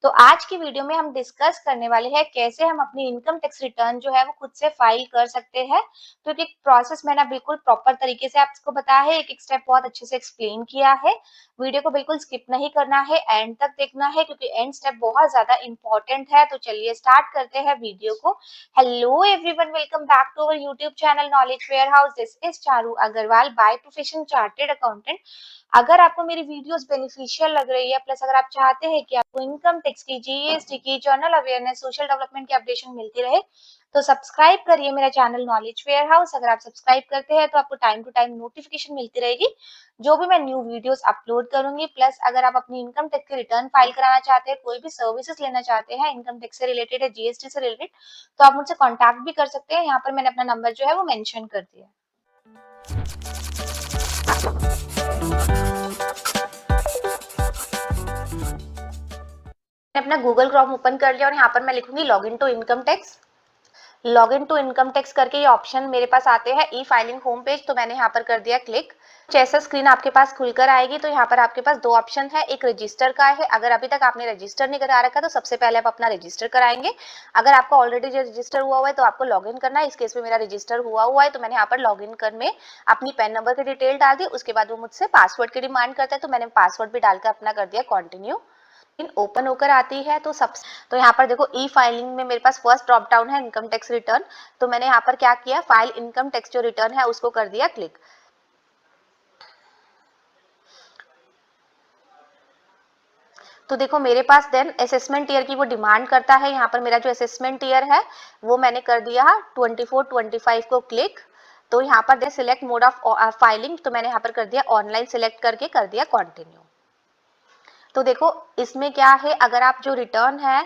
तो आज की वीडियो में हम डिस्कस करने वाले हैं कैसे हम अपनी इनकम टैक्स रिटर्न जो है वो खुद से फाइल कर सकते हैं। तो एक प्रोसेस मैंने बिल्कुल प्रॉपर तरीके से आपको बताया है, एक स्टेप बहुत अच्छे से एक्सप्लेन किया है। वीडियो को बिल्कुल स्किप नहीं करना है, एंड तक देखना है क्योंकि एंड स्टेप बहुत ज्यादा इंपॉर्टेंट है। तो चलिए स्टार्ट करते हैं वीडियो को। Hello everyone, welcome back to our YouTube channel knowledge warehouse. This is Charu Agarwal, by profession chartered accountant. अगर आपको मेरी वीडियोस बेनिफिशियल लग रही है, प्लस अगर आप चाहते हैं कि आपको इनकम टैक्स की, जीएसटी की, जर्नल अवेयरनेस, सोशल डेवलपमेंट की अपडेशन मिलती रहे, तो सब्सक्राइब करिए मेरा चैनल नॉलेज फेयर हाउस। अगर आप सब्सक्राइब करते हैं तो आपको टाइम टू टाइम नोटिफिकेशन मिलती रहेगी जो भी मैं न्यू वीडियोस अपलोड करूंगी। प्लस अगर आप अपनी इनकम टैक्स की रिटर्न फाइल कराना चाहते हैं, कोई भी सर्विसेज लेना चाहते हैं इनकम टैक्स से रिलेटेड है, जीएसटी से रिलेटेड, तो आप मुझसे कॉन्टैक्ट भी कर सकते हैं। यहाँ पर मैंने अपना नंबर जो है वो मेंशन कर दिया है। अपना गूगल क्रोम ओपन कर लिया और यहाँ पर मैं लिखूंगी log in to income tax. Log in to income tax करके ये ऑप्शन मेरे पास आते हैं ई फाइलिंग होम पेज, तो मैंने यहाँ पर कर दिया क्लिक। जैसा स्क्रीन आपके पास खुलकर आएगी तो यहाँ पर आपके पास दो ऑप्शन है, एक रजिस्टर का है। अगर अभी तक आपने रजिस्टर नहीं करा रखा तो सबसे पहले आप अपना रजिस्टर कराएंगे। अगर आपका ऑलरेडी रजिस्टर हुआ है तो आपको लॉग इन करना है। इस केस में मेरा रजिस्टर हुआ है तो मैंने यहाँ पर लॉग इन कर में अपनी पैन नंबर की डिटेल डाल दी। उसके बाद वो मुझसे पासवर्ड की डिमांड करता है तो मैंने पासवर्ड भी डालकर अपना कर दिया कंटिन्यू। ओपन होकर आती है तो यहाँ पर देखो ई फाइलिंग में मेरे पास फर्स्ट ड्रॉप डाउन है इनकम टैक्स रिटर्न। तो मैंने यहाँ पर क्या किया, फाइल इनकम टैक्स जो रिटर्न है उसको कर दिया क्लिक। तो देखो मेरे पास देन असेसमेंट ईयर की वो डिमांड करता है। यहाँ पर मेरा जो असेसमेंट ईयर है वो मैंने कर दिया 24-25 को क्लिक। तो यहाँ पर दे सिलेक्ट मोड ऑफ फाइलिंग, तो मैंने यहाँ पर कर दिया ऑनलाइन सिलेक्ट करके कर दिया कंटिन्यू। तो देखो इसमें क्या है, अगर आप जो रिटर्न है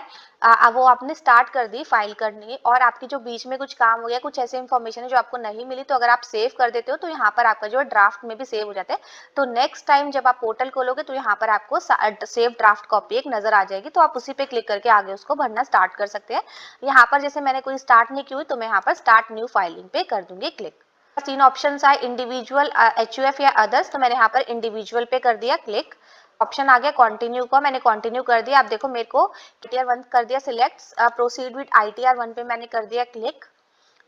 वो आपने स्टार्ट कर दी फाइल करनी और आपकी जो बीच में कुछ काम हो गया, कुछ ऐसे इंफॉर्मेशन है जो आपको नहीं मिली, तो अगर आप सेव कर देते हो तो यहाँ पर आपका जो ड्राफ्ट में भी सेव हो जाता है। तो नेक्स्ट टाइम जब आप पोर्टल खोलोगे तो यहाँ पर आपको सेव ड्राफ्ट कॉपी एक नजर आ जाएगी, तो आप उसी पे क्लिक करके आगे उसको भरना स्टार्ट कर सकते हैं। यहाँ पर जैसे मैंने कोई स्टार्ट नहीं की हुई तो मैं यहाँ पर स्टार्ट न्यू फाइलिंग पे कर दूंगी क्लिक। तीन ऑप्शन आए, इंडिविजुअल, HUF या अदर्स, तो मैंने यहाँ पर इंडिविजुअल पे कर दिया क्लिक। ऑप्शन आ गया कंटिन्यू का, मैंने कंटिन्यू कर दिया। आप देखो मेरे को ITR 1 कर दिया सिलेक्ट, प्रोसीड विद ITR 1 पे मैंने कर दिया क्लिक।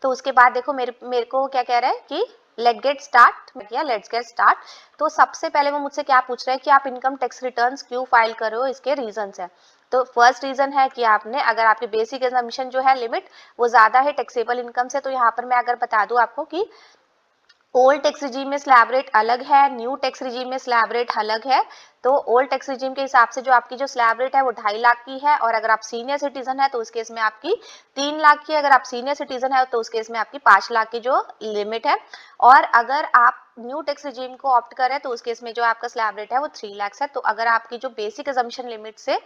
तो उसके बाद देखो मेरे को क्या कह रहा है कि लेट गेट स्टार्ट, मैं किया लेट्स गेट स्टार्ट। तो सबसे पहले वो मुझसे क्या पूछ रहा है कि आप इनकम टैक्स रिटर्न्स क्यों फाइल कर रहे हो, इसके रीजंस है। तो फर्स्ट रीजन है कि आपने, अगर आपकी बेसिक एजम्पशन जो है लिमिट वो ज्यादा है टैक्सेबल इनकम से, तो यहाँ पर मैं अगर बता दूं आपको कि ओल्ड टैक्स रिजीम में स्लैब रेट अलग है, न्यू टैक्स रिजीम में स्लैब रेट अलग है। तो ओल्ड टैक्स रिजीम के हिसाब से जो आपकी जो स्लैब रेट है वो 2.5 लाख की है, और अगर आप सीनियर सिटीजन है तो उस केस में आपकी 3 लाख की है। अगर आप सीनियर सिटीजन है तो उस केस में आपकी 5 लाख की जो लिमिट है। और अगर आप न्यू टैक्स रिजीम को ऑप्ट करें तो उस केस में जो आपका स्लैब रेट है वो 3 लाख है। तो अगर आपकी जो बेसिक अजम्पशन लिमिट से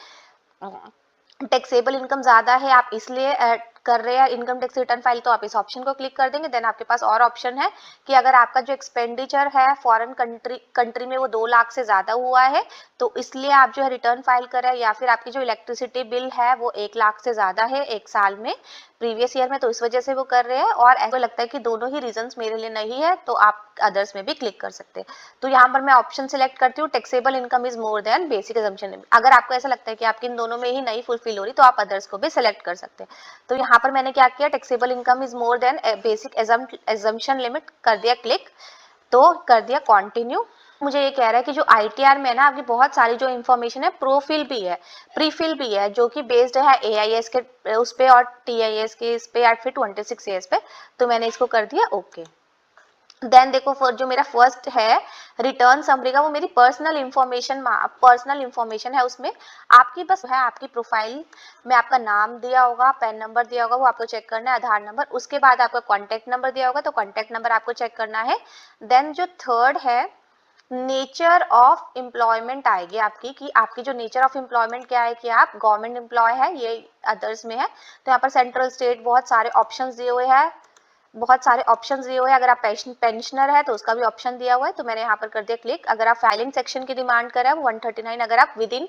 टैक्सेबल इनकम ज्यादा है, आप इसलिए कर रहे हैं इनकम टैक्स रिटर्न फाइल, तो आप इस ऑप्शन को क्लिक कर देंगे। देन आपके पास और ऑप्शन है कि अगर आपका जो एक्सपेंडिचर है फॉरेन कंट्री में वो 2 लाख से ज्यादा हुआ है तो इसलिए आप जो है रिटर्न फाइल कर रहे हैं, या फिर आपकी जो इलेक्ट्रिसिटी बिल है वो 1 लाख से ज्यादा है एक साल में प्रीवियस ईयर में, तो इस वजह से वो कर रहे हैं। और ऐसा लगता है कि दोनों ही रीजंस मेरे लिए नहीं है तो आप अदर्स में भी क्लिक कर सकते हैं। तो यहाँ पर मैं ऑप्शन सिलेक्ट करती हूँ taxable income is more than basic assumption. अगर आपको ऐसा लगता है कि आपकी इन दोनों में ही नहीं फुलफिल हो रही तो आप अदर्स को भी सिलेक्ट कर सकते हैं। तो यहाँ पर मैंने क्या किया, taxable income is more than basic assumption limit कर दिया क्लिक, तो कर दिया कंटिन्यू। मुझे ये कह रहा है कि जो ITR में ना आपकी बहुत सारी जो इन्फॉर्मेशन है प्रोफिल भी है, प्रीफिल भी है, जो कि बेस्ड है AIS के उस पे और TIS के इस पे, या फिर 26 ईयर्स पे। तो मैंने इसको कर दिया ओके। देन देखो जो मेरा फर्स्ट है रिटर्न समरी का, वो मेरी पर्सनल इंफॉर्मेशन है। उसमें आपकी बस है आपकी प्रोफाइल में आपका नाम दिया होगा, पैन नंबर दिया होगा, वो आपको चेक करना है, आधार नंबर, उसके बाद आपका कॉन्टैक्ट नंबर दिया होगा तो कॉन्टैक्ट नंबर आपको चेक करना है। देन जो थर्ड है नेचर ऑफ एम्प्लॉयमेंट आएगी आपकी, कि आपकी जो नेचर ऑफ एम्प्लॉयमेंट क्या है, कि आप गवर्नमेंट एम्प्लॉय है, ये अदर्स में है। तो यहाँ पर सेंट्रल स्टेट बहुत सारे ऑप्शंस दिए हुए हैं, बहुत सारे ऑप्शंस दिए हुए हैं। अगर आप पेंशनर है तो उसका भी ऑप्शन दिया हुआ है, तो मैंने यहाँ पर कर दिया क्लिक। अगर आप फाइलिंग सेक्शन की डिमांड करें 139, अगर आप विद इन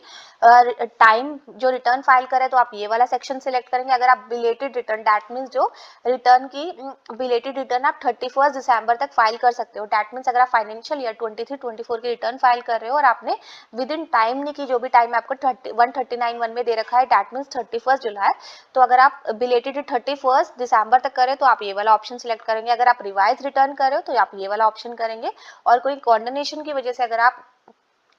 टाइम जो रिटर्न फाइल करें तो आप ये वाला सेक्शन सिलेक्ट करेंगे। अगर आप बिलेटेड रिटर्न, दैट मीन्स जो रिटर्न की बिलेटेड रिटर्न आप 31 दिसंबर तक फाइल कर सकते हो। दैट मीन्स अगर आप फाइनेंशियल ईयर 23-24 की रिटर्न फाइल कर रहे हो और आपने विद इन टाइम नहीं की, जो भी टाइम आपको 139(1) में दे रखा है, दैट मीन्स 31 जुलाई, तो अगर आप बिलेटेड 31 दिसंबर तक करें तो आप ये वाला ऑप्शन सिलेक्ट करेंगे। अगर आप रिवाइज रिटर्न कर रहे हो तो आप ये वाला ऑप्शन करेंगे, और कोई कॉन्डोनेशन की वजह से अगर आप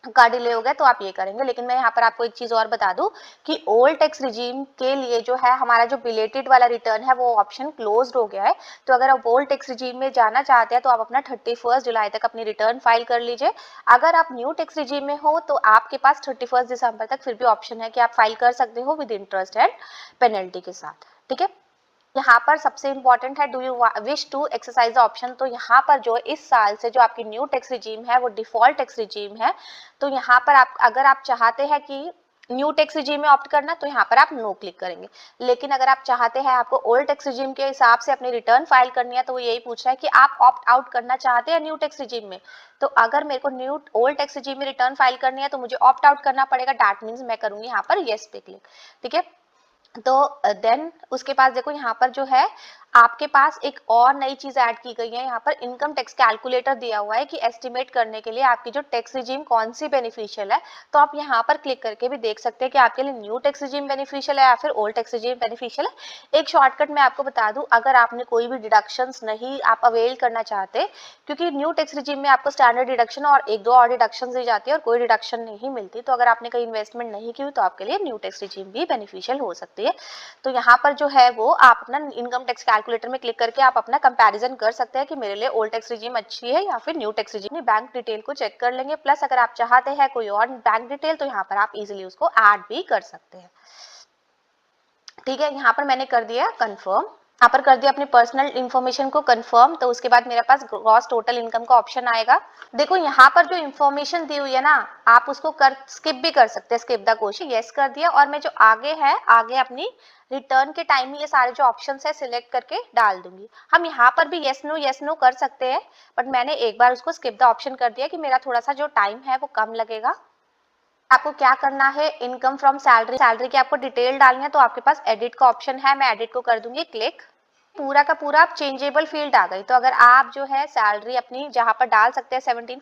का डिले हो गया तो आप ये करेंगे। लेकिन मैं यहाँ पर आपको एक चीज और बता दूं कि ओल्ड टैक्स रिजीम के लिए जो है हमारा जो बिलेटेड वाला रिटर्न है वो ऑप्शन क्लोज्ड हो गया है। तो अगर आप ओल्ड टैक्स रिजीम में जाना चाहते हैं तो आप अपना 31 जुलाई तक अपनी रिटर्न फाइल कर लीजिए। अगर आप न्यू टैक्स रिजीम में हो तो आपके पास 31 दिसंबर तक फिर भी ऑप्शन है कि आप फाइल कर सकते हो विद इंटरेस्ट एंड पेनल्टी के साथ। ठीक है, यहाँ पर सबसे इंपॉर्टेंट है, do you wish to exercise the option. तो यहाँ पर जो इस साल से जो आपकी न्यू टैक्स रिजीम है वो डिफॉल्ट टैक्स रिजीम है। तो यहाँ पर आप अगर आप चाहते हैं कि न्यू टैक्स रिजीम में ऑप्ट करना तो यहाँ पर आप नो क्लिक करेंगे। लेकिन अगर आप चाहते हैं आपको ओल्ड टैक्स रिजीम के हिसाब से अपनी रिटर्न फाइल करनी है तो वो यही पूछ रहा है कि आप ऑप्ट आउट करना चाहते हैं न्यू टैक्स रिजीम में। तो अगर मेरे को न्यू ओल्ड टैक्स रिजीम में रिटर्न फाइल करनी है तो मुझे ऑप्ट आउट करना पड़ेगा। दैट मीन्स मैं करूंगी यहाँ पर येस पे क्लिक। ठीक है, तो देन उसके पास देखो यहाँ पर जो है आपके पास एक और नई चीज ऐड की गई है। यहाँ पर इनकम टैक्स कैलकुलेटर दिया हुआ है कि एस्टिमेट करने के लिए आपकी जो टैक्स रिजीम कौन सी बेनिफिशियल है। तो आप यहाँ पर क्लिक करके भी देख सकते हैं कि आपके लिए न्यू टैक्स रिजीम बेनिफिशियल है या फिर ओल्ड टैक्स रिजीम बेनिफिशियल है। एक शॉर्टकट मैं आपको बता दूं, अगर आपने कोई भी डिडक्शंस नहीं आप अवेल करना चाहते, क्योंकि न्यू टैक्स रिजीम में आपको स्टैंडर्ड डिडक्शन और एक दो और डिडक्शन दी जाती है और कोई डिडक्शन नहीं मिलती, तो अगर आपने कहीं इन्वेस्टमेंट नहीं की तो आपके लिए न्यू टैक्स रिजीम भी बेनिफिशियल हो सकती है। तो यहाँ पर जो है वो आप अपना इनकम टैक्स कैलकुलेटर में क्लिक करके आप अपना कंपैरिजन कर सकते हैं कि मेरे लिए ओल्ड टैक्स रिजीम अच्छी है या फिर new tax regime. Bank detail को चेक कर लेंगे, प्लस अगर आप चाहते हैं कोई और बैंक डिटेल तो यहाँ पर आप इजीली उसको ऐड भी कर सकते हैं। ठीक है, यहाँ पर मैंने कर दिया कंफर्म, यहाँ पर कर दिया अपनी पर्सनल इन्फॉर्मेशन को कंफर्म। तो उसके बाद मेरे पास ग्रॉस टोटल इनकम का ऑप्शन आएगा। देखो यहाँ पर जो इन्फॉर्मेशन दी हुई है ना, आप उसको कर स्किप भी कर सकते हैं, स्किप द क्वेश्चन, यस कर दिया। और मैं जो आगे है आगे अपनी रिटर्न के टाइम में ये सारे जो ऑप्शन है सिलेक्ट करके डाल दूंगी। हम यहाँ पर भी यस नो कर सकते हैं, बट मैंने एक बार उसको स्किप द ऑप्शन कर दिया कि मेरा थोड़ा सा जो टाइम है वो कम लगेगा। आपको क्या करना है, इनकम फ्रॉम सैलरी, सैलरी की आपको डिटेल डालनी है तो आपके पास एडिट का ऑप्शन है, मैं एडिट को कर दूंगी क्लिक। पूरा का पूरा चेंजेबल फील्ड आ गई। तो अगर आप जो है सैलरी अपनी जहां पर डाल सकते हैं 17,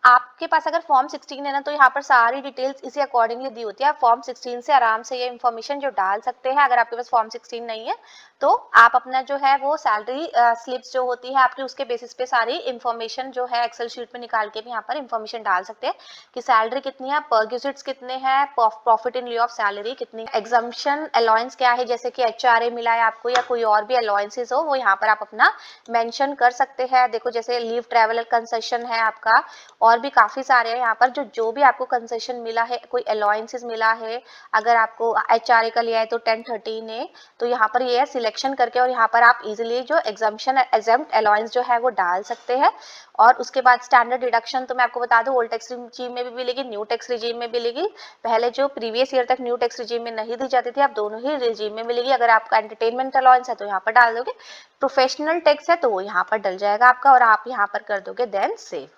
आपके पास अगर फॉर्म 16 है ना तो यहाँ पर सारी डिटेल्स इसी अकॉर्डिंगली दी होती है। आप फॉर्म 16 से आराम से ये इन्फॉर्मेशन जो डाल सकते हैं। अगर आपके पास फॉर्म 16 नहीं है तो आप अपना जो है वो सैलरी स्लिप्स जो होती है आपकी उसके बेसिस पे सारी इन्फॉर्मेशन जो है एक्सेल शीट में निकाल के भी यहाँ पर इन्फॉर्मेशन डाल सकते हैं कि सैलरी कितनी है, परक्यूजिट्स कितने हैं, प्रॉफिट इन लिeu ऑफ सैलरी कितनी, एग्जम्पशन अलाउंस क्या है, जैसे कि एचआरए मिला है आपको या कोई और भी अलाउंसेस हो वो यहाँ पर आप अपना मेंशन कर सकते हैं। देखो जैसे लीव ट्रैवल कंसेशन है आपका, और भी काफी सारे हैं यहाँ पर जो भी आपको कंसेशन मिला है, कोई अलाउंसेस मिला है। अगर आपको एचआरए का लिया है तो 1013 है, तो यहाँ पर ये है सिलेक्शन करके, और यहाँ पर आप इजीली जो एग्जम्पशन एग्जम्प्ट अलाउंस जो है वो डाल सकते हैं। और उसके बाद स्टैंडर्ड डिडक्शन तो मैं आपको बता दूं ओल्ड टैक्स रिजीम में भी मिलेगी, न्यू टैक्स रिजीम में भी मिलेगी। पहले जो प्रीवियस ईयर तक न्यू टैक्स रिजीम में नहीं दी जाती थी, आप दोनों ही रिजीम में मिलेगी। अगर आपका एंटरटेनमेंट अलाउंस है तो यहाँ पर डाल दोगे, प्रोफेशनल टैक्स है तो वो यहाँ पर डल जाएगा आपका, और आप यहाँ पर कर दोगे देन सेव।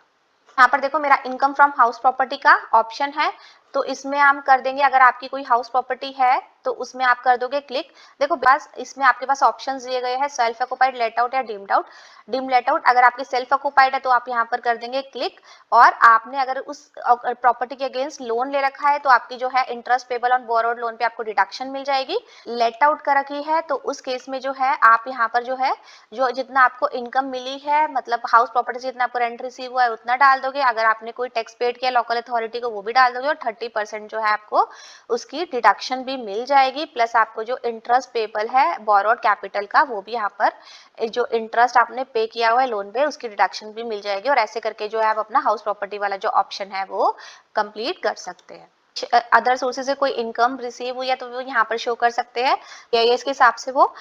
यहाँ पर देखो मेरा इनकम फ्रॉम हाउस प्रॉपर्टी का ऑप्शन है, तो इसमें हम कर देंगे, अगर आपकी कोई हाउस प्रॉपर्टी है तो उसमें आप कर दोगे क्लिक। देखो बस इसमें आपके पास ऑप्शंस दिए गए हैं, सेल्फ ऑक्युपाइड, लेट आउट या deemed out. Deem let out, अगर आपकी सेल्फ ऑक्युपाइड है तो आप यहाँ पर कर देंगे क्लिक, और आपने अगर उस प्रॉपर्टी के अगेंस्ट लोन ले रखा है तो आपकी जो है interest payable on borrowed loan पे आपको डिडक्शन मिल जाएगी। लेट आउट कर रखी है तो उस केस में जो है आप यहाँ पर जो है जो जितना आपको इनकम मिली है, मतलब हाउस प्रॉपर्टी से जितना आपको रेंट रिसीव हुआ है उतना डाल दोगे। अगर आपने कोई टैक्स पेड किया लोकल अथॉरिटी को वो भी डाल दोगे, और 30% जो है आपको उसकी डिडक्शन भी मिल जाएगी। प्लस आपको जो इंटरेस्ट पेबल है बोरोड कैपिटल का वो भी यहाँ पर जो इंटरेस्ट आपने पे किया हुआ है लोन पे उसकी डिडक्शन भी मिल जाएगी। और ऐसे करके जो है आप अपना हाउस प्रॉपर्टी वाला जो ऑप्शन है वो कंप्लीट कर सकते हैं। अदर सोर्सेज से कोई इनकम रिसीव हुई है तो वो यहाँ पर शो कर सकते हैं, या इसके हिसाब से वो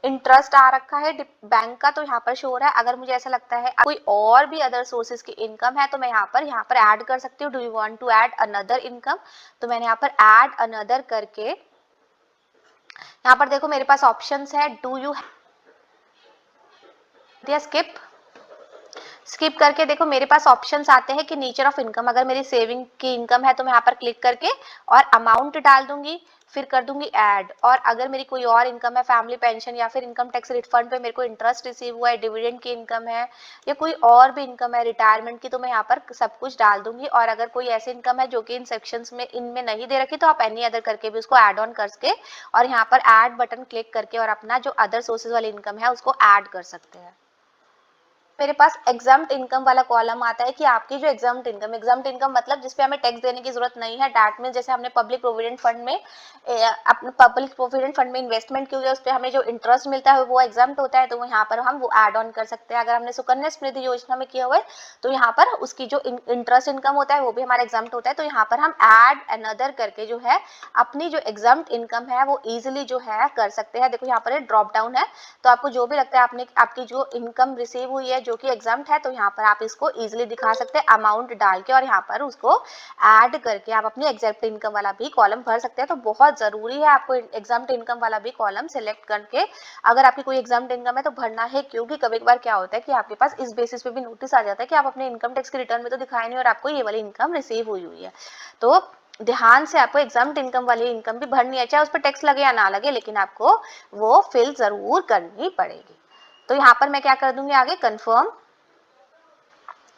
इंटरेस्ट आ रखा है बैंक का तो यहाँ पर शो हो रहा है। अगर मुझे ऐसा लगता है कोई और भी अदर सोर्सेज की इनकम है तो मैं यहाँ पर ऐड कर सकती हूँ। Do you want to add another income, तो मैंने यहाँ पर ऐड अनदर करके यहाँ पर देखो मेरे पास ऑप्शंस है, डू यू दिया स्किप। स्किप करके देखो मेरे पास ऑप्शंस आते हैं कि नेचर ऑफ इनकम, अगर मेरी सेविंग की इनकम है तो मैं यहाँ पर क्लिक करके और अमाउंट डाल दूंगी, फिर कर दूंगी ऐड। और अगर मेरी कोई और इनकम है, फैमिली पेंशन या फिर इनकम टैक्स रिफंड पे मेरे को इंटरेस्ट रिसीव हुआ है, डिविडेंड की इनकम है या कोई और भी इनकम है रिटायरमेंट की, तो मैं यहाँ पर सब कुछ डाल दूंगी। और अगर कोई ऐसी इनकम है जो कि इन सेक्शंस में इनमें नहीं दे रखी तो आप एनी अदर करके भी उसको ऐड ऑन करके और यहाँ पर ऐड बटन क्लिक करके और अपना जो अदर सोर्सेज वाली इनकम है उसको ऐड कर सकते हैं। मेरे पास एग्जाम्प्ट इनकम वाला कॉलम आता है कि आपकी जो एग्जाम्प्ट इनकम मतलब जिसपे हमें टैक्स देने की जरूरत नहीं है। दैट मींस जैसे हमने पब्लिक प्रोविडेंट फंड में अपने पब्लिक प्रोविडेंट फंड में इन्वेस्टमेंट की हुई है, उस पर हमें जो इंटरेस्ट मिलता है वो एग्जाम्प्ट होता है, तो यहाँ पर हम वो ऐड ऑन कर सकते हैं। अगर हमने सुकन्या समृद्धि योजना में किया हुआ है तो यहाँ पर उसकी जो इंटरेस्ट इनकम होता है वो भी हमारा एग्जाम्प्ट होता है। तो यहाँ पर हम ऐड अनदर करके जो है अपनी जो एग्जाम्प्ट इनकम है वो इजिली जो है कर सकते हैं। देखो यहाँ पर ड्रॉप डाउन है, तो आपको जो भी लगता है आपने आपकी जो इनकम रिसीव हुई है जो कि एग्जाम्प्ट है, तो यहाँ पर आप इसको इजीली दिखा सकते हैं अमाउंट डाल के, और यहाँ पर उसको ऐड करके आप अपनी एग्जाम्प्ट इनकम वाला भी कॉलम भर सकते हैं। तो बहुत जरूरी है आपको एग्जाम्प्ट इनकम वाला भी कॉलम सिलेक्ट करके, अगर आपकी कोई एग्जाम्प्ट इनकम है तो भरना है, क्योंकि कभी कभार क्या होता है कि आपके पास इस बेसिस पे भी नोटिस आ जाता है कि आप अपने इनकम टैक्स की रिटर्न में तो दिखाए नहीं और आपको ये वाली इनकम रिसीव हुई है। तो ध्यान से आपको एग्जाम्प्ट इनकम वाली इनकम भी भरनी है, चाहे उस पर टैक्स लगे या ना लगे, लेकिन आपको वो फिल जरूर करनी पड़ेगी। तो यहाँ पर मैं क्या कर दूंगी आगे कंफर्म।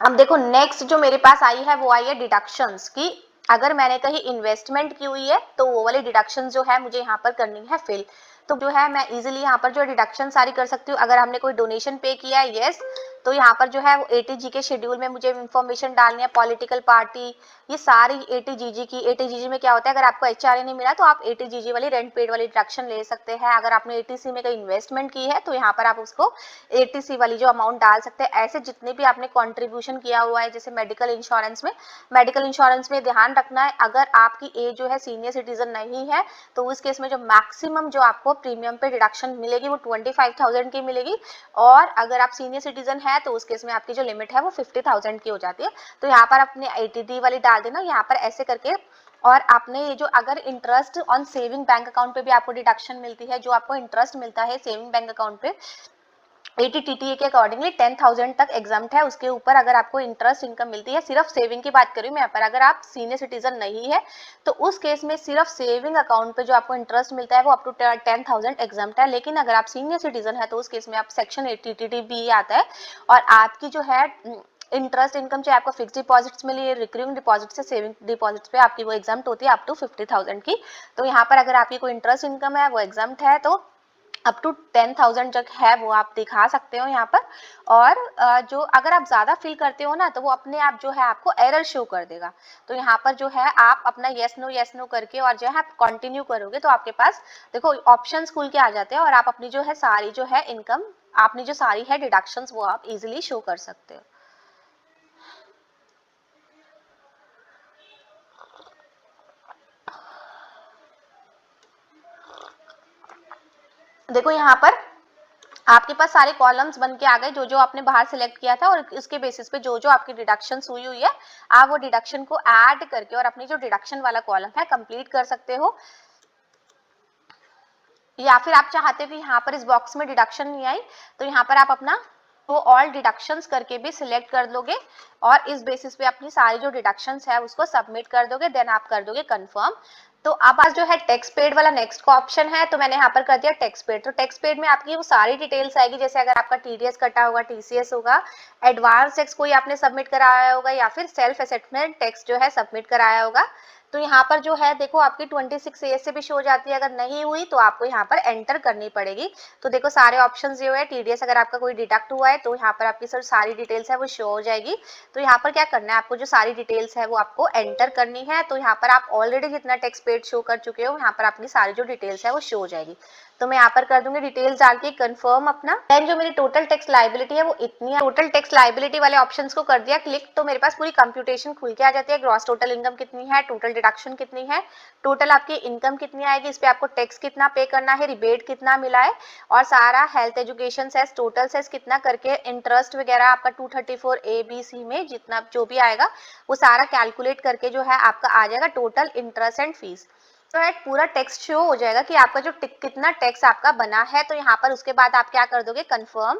अब देखो नेक्स्ट जो मेरे पास आई है वो आई है डिडक्शंस की। अगर मैंने कहीं इन्वेस्टमेंट की हुई है तो वो वाली डिडक्शन जो है मुझे यहाँ पर करनी है फिल। तो जो है मैं इजीली यहाँ पर जो डिडक्शन सारी कर सकती हूँ। अगर हमने कोई डोनेशन पे किया है यस, तो यहाँ पर जो है वो एटीजी के शेड्यूल में मुझे इन्फॉर्मेशन डालनी है, पॉलिटिकल पार्टी, ये सारी एटीजीजी की। एटीजीजी में क्या होता है, अगर आपको एचआरए नहीं मिला तो आप एटीजीजी वाली रेंट पेड वाली डिडक्शन ले सकते हैं। अगर आपने एटीसी में कहीं इन्वेस्टमेंट की है तो यहाँ पर आप उसको एटीसी वाली जो अमाउंट डाल सकते हैं। ऐसे जितने भी आपने कॉन्ट्रीब्यूशन किया हुआ है, जैसे मेडिकल इंश्योरेंस में ध्यान रखना है अगर आपकी एज जो है सीनियर सिटीजन नहीं है तो उस केस में जो मैक्सिमम जो आपको प्रीमियम पे डिडक्शन मिलेगी वो 25,000 की मिलेगी, और अगर आप सीनियर सिटीजन है तो उस केस में आपकी जो लिमिट है वो 50,000 की हो जाती है। तो यहाँ पर अपने एटीडी वाली डाल देना यहाँ पर ऐसे करके। और आपने ये जो अगर interest on saving bank account पे भी आपको डिडक्शन मिलती है, जो आपको इंटरेस्ट मिलता है सेविंग बैंक अकाउंट पे एटीटीटीए के अकॉर्डिंगली 10,000 तक एग्जाम्प्ट है, उसके ऊपर अगर आपको इंटरेस्ट इनकम मिलती है, सिर्फ सेविंग की बात करूँ मैं यहाँ पर, अगर आप सीनियर सिटीजन नहीं है तो उस केस में सिर्फ सेविंग अकाउंट पे जो आपको इंटरेस्ट मिलता है वो अप टू 10,000 एग्जाम्प्ट है। लेकिन अगर आप सीनियर सिटीजन है तो उस केस में आप सेक्शन 80 बी आता है, और आपकी जो है इंटरेस्ट इनकम चाहे आपको फिक्स डिपॉजिट्स में लिए रिकरिंग डिपॉजिट से सेविंग डिपॉजिट्स पे आपकी वो एग्जाम्प्ट होती है अप टू 50,000 की। तो यहाँ पर अगर आपकी कोई इंटरेस्ट इनकम है वो एग्जाम्प्ट है तो अप टू 10,000 तक है वो आप दिखा सकते हो यहाँ पर। और जो अगर आप ज्यादा फिल करते हो ना तो वो अपने आप जो है आपको एरर शो कर देगा। तो यहाँ पर जो है आप अपना यस नो करके और जो है आप कंटिन्यू करोगे तो आपके पास देखो ऑप्शंस खुल के आ जाते हैं, और आप अपनी जो है सारी जो है इनकम आपने जो सारी है डिडक्शंस वो आप इजिली शो कर सकते हो। देखो यहाँ पर आपके पास सारे कॉलम्स बन के आ गए, जो जो आपने बाहर सिलेक्ट किया था, और इसके बेसिस पे जो जो आपकी डिडक्शन हुई है आप वो डिडक्शन को ऐड करके और अपनी जो डिडक्शन वाला कॉलम है कंप्लीट कर सकते हो। या फिर आप चाहते हो कि यहाँ पर इस बॉक्स में डिडक्शन नहीं आई तो यहाँ पर आप अपना वो ऑल डिडक्शंस करके भी सिलेक्ट कर दोगे और इस बेसिस पे अपनी सारी जो डिडक्शंस है उसको सबमिट कर दोगे, देन आप कर दोगे कंफर्म। तो अब आज जो है टैक्स पेड वाला नेक्स्ट का ऑप्शन है, तो मैंने यहाँ पर कर दिया टैक्स पेड। तो टैक्स पेड में आपकी वो सारी डिटेल्स आएगी, जैसे अगर आपका टीडीएस कटा होगा, टीसीएस होगा, एडवांस टैक्स कोई आपने सबमिट कराया होगा या फिर सेल्फ असेसमेंट टैक्स जो है सबमिट कराया होगा। तो यहाँ पर जो है देखो आपकी 26 एज से भी शो हो जाती है, अगर नहीं हुई तो आपको यहाँ पर एंटर करनी पड़ेगी। तो देखो सारे ऑप्शन जो है टीडीएस अगर आपका कोई डिडक्ट हुआ है तो यहाँ पर आपकी सर सारी डिटेल्स है वो शो हो जाएगी। तो यहाँ पर क्या करना है आपको, जो सारी डिटेल्स है वो आपको एंटर करनी है। तो यहाँ पर आप ऑलरेडी जितना टैक्स पेड शो कर चुके हो यहाँ पर अपनी सारी जो डिटेल्स है वो शो हो जाएगी। तो मैं यहाँ पर कर दूंगी डिटेल्स डाल के कंफर्म अपना। देन जो मेरी टोटल टैक्स लायबिलिटी है वो इतनी है। टोटल टैक्स लायबिलिटी वाले ऑप्शंस को कर दिया क्लिक, तो मेरे पास पूरी कंप्यूटेशन खुल के आ जाती है। ग्रॉस टोटल इनकम कितनी है, टोटल डिडक्शन कितनी है, टोटल आपकी इनकम कितनी आएगी, इस पे आपको टैक्स कितना पे करना है, रिबेट कितना मिला है, और सारा health education cess total cess कितना करके इंटरेस्ट वगैरह आपका 234 ABC में जितना जो भी आएगा वो सारा कैलकुलेट करके जो है आपका आ जाएगा टोटल इंटरेस्ट एंड फीस। तो एक पूरा टेक्स्ट शो हो जाएगा कि आपका जो कितना टैक्स आपका बना है। तो यहाँ पर उसके बाद आप क्या कर दोगे कंफर्म।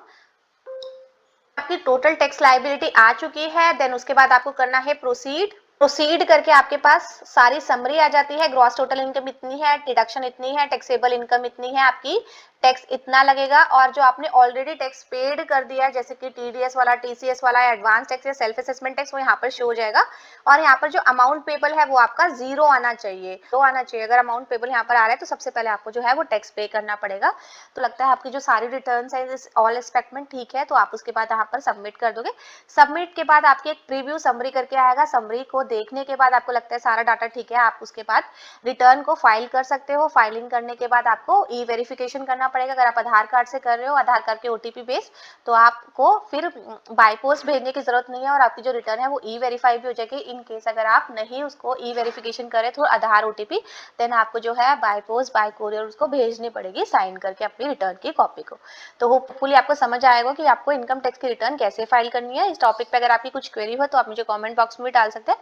आपकी टोटल टैक्स लायबिलिटी आ चुकी है, देन उसके बाद आपको करना है प्रोसीड करके आपके पास सारी समरी आ जाती है। ग्रॉस टोटल इनकम इतनी है, डिडक्शन इतनी है, टैक्सेबल इनकम इतनी है, आपकी टैक्स इतना लगेगा, और जो आपने ऑलरेडी टैक्स पेड कर दिया है जैसे कि टीडीएस वाला, टीसीएस वाला, एडवांस टैक्स या सेल्फ असेसमेंट टैक्स, वो यहाँ पर शो हो जाएगा। और यहाँ पर जो अमाउंट पेबल है वो आपका जीरो आना चाहिए, तो आना चाहिए। अगर अमाउंट पेबल यहाँ पर आ रहा है तो सबसे पहले आपको जो है वो टैक्स पे करना पड़ेगा। तो लगता है आपकी जो सारी रिटर्न है ऑल एस्पेक्ट में ठीक है, तो आप उसके बाद यहाँ पर सबमिट कर दोगे। सबमिट के बाद आपकी एक प्रीव्यू समरी करके आएगा। समरी को देखने के बाद आपको लगता है सारा डाटा ठीक है, आप उसके बाद रिटर्न को फाइल कर सकते हो। फाइलिंग करने के बाद आपको ई वेरिफिकेशन करना पड़ेगा। अगर आप आधार कार्ड से कर रहे हो, आधार कार्ड के ओटीपी बेस, तो आपको फिर बाय पोस्ट भेजने की जरूरत नहीं है, और आपकी जो रिटर्न है वो ई वेरीफाई भी हो जाएगी। इन केस अगर आप नहीं उसको ई वेरिफिकेशन करें थ्रू आधार ओटीपी, देन आपको जो है बाय पोस्ट बाय कोरियर उसको भेजनी पड़ेगी साइन करके अपनी रिटर्न की कॉपी को। तो होपफुली आपको समझ आएगा कि आपको इनकम टैक्स की रिटर्न कैसे फाइल करनी है। इस टॉपिक पे अगर आपकी कुछ क्वेरी हो तो आप मुझे कमेंट बॉक्स में डाल सकते हैं,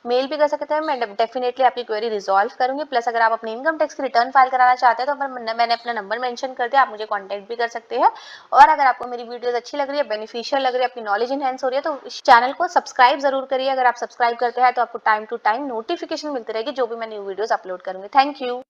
मेल भी कर सकते हैं, मैं डेफिनेटली आपकी क्वेरी रिजॉल्व करूंगी। प्लस अगर आप अपनी इनकम टैक्स की रिटर्न फाइल कराना चाहते हैं तो मैंने अपना नंबर मेंशन कर दिया, आप मुझे कांटेक्ट भी कर सकते हैं। और अगर आपको मेरी वीडियोस अच्छी लग रही है, बेनिफिशियल लग रही है, अपनी नॉलेज इनहेंस हो रही है, तो इस चैनल को सब्सक्राइब जरूर करिए। अगर आप सब्सक्राइब करते हैं तो आपको टाइम टू टाइम नोटिफिकेशन मिलती रहेगी जो भी मैं न्यू वीडियोस अपलोड करूंगी। Thank you.